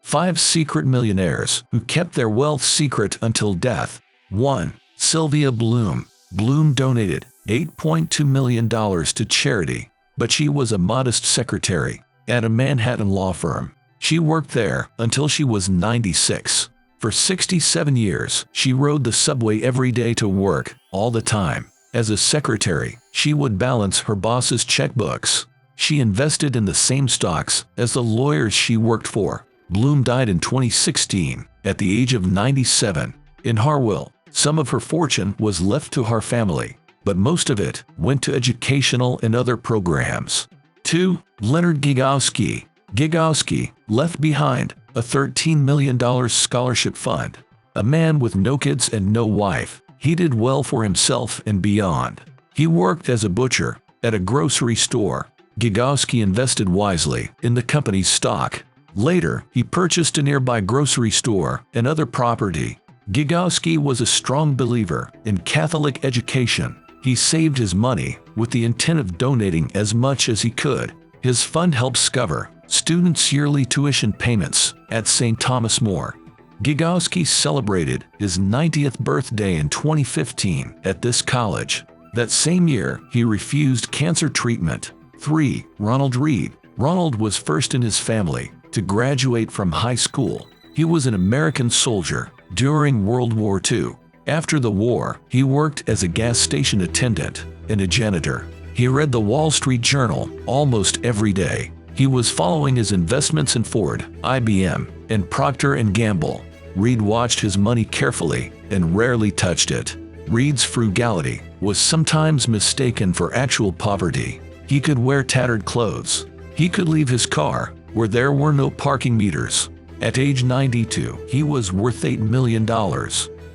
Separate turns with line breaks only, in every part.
5 secret millionaires who kept their wealth secret until death. 1. Sylvia Bloom. Bloom donated $8.2 million to charity, but she was a modest secretary at a Manhattan law firm. She worked there until she was 96. For 67 years, she rode the subway every day to work, all the time. As a secretary, she would balance her boss's checkbooks. She invested in the same stocks as the lawyers she worked for. Bloom died in 2016, at the age of 97. In her will, some of her fortune was left to her family, but most of it went to educational and other programs. 2. Leonard Gigowski. Gigowski left behind a $13 million scholarship fund. A man with no kids and no wife, he did well for himself and beyond. He worked as a butcher at a grocery store. Gigowski invested wisely in the company's stock. Later, he purchased a nearby grocery store and other property. Gigowski was a strong believer in Catholic education. He saved his money with the intent of donating as much as he could. His fund helps cover students' yearly tuition payments at St. Thomas More. Gigowski celebrated his 90th birthday in 2015 at this college. That same year, he refused cancer treatment. 3. Ronald Reed. Ronald was first in his family to graduate from high school. He was an American soldier during World War II. After the war, he worked as a gas station attendant and a janitor. He read the Wall Street Journal almost every day. He was following his investments in Ford, IBM, and Procter & Gamble. Reed watched his money carefully and rarely touched it. Reed's frugality was sometimes mistaken for actual poverty. He could wear tattered clothes. He could leave his car where there were no parking meters. At age 92, he was worth $8 million.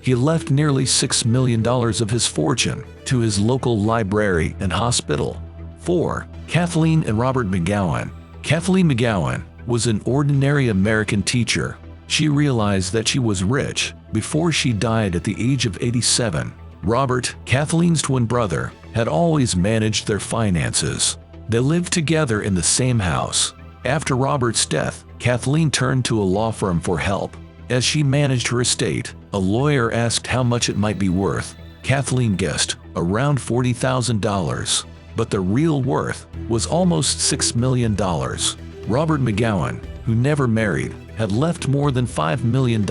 He left nearly $6 million of his fortune to his local library and hospital. 4. Kathleen and Robert McGowan. Kathleen McGowan was an ordinary American teacher. She realized that she was rich before she died at the age of 87. Robert, Kathleen's twin brother, had always managed their finances. They lived together in the same house. After Robert's death, Kathleen turned to a law firm for help. As she managed her estate, a lawyer asked how much it might be worth. Kathleen guessed around $40,000, but the real worth was almost $6 million. Robert McGowan, who never married, had left more than $5 million.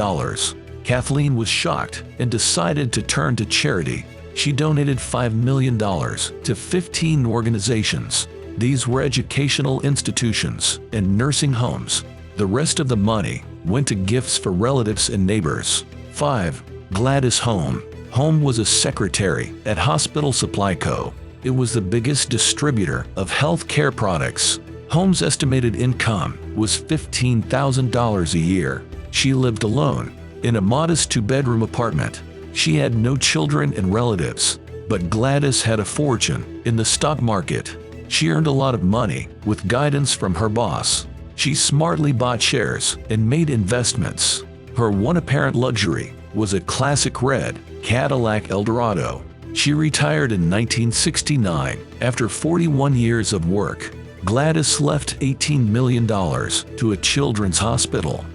Kathleen was shocked and decided to turn to charity. She donated $5 million to 15 organizations. These were educational institutions and nursing homes. The rest of the money went to gifts for relatives and neighbors. 5. Gladys Home. Home was a secretary at Hospital Supply Co. It was the biggest distributor of health care products. Home's estimated income was $15,000 a year. She lived alone in a modest 2-bedroom apartment. She had no children and relatives, but Gladys had a fortune in the stock market. She earned a lot of money with guidance from her boss. She smartly bought shares and made investments. Her one apparent luxury was a classic red Cadillac Eldorado. She retired in 1969 after 41 years of work. Gladys left $18 million to a children's hospital.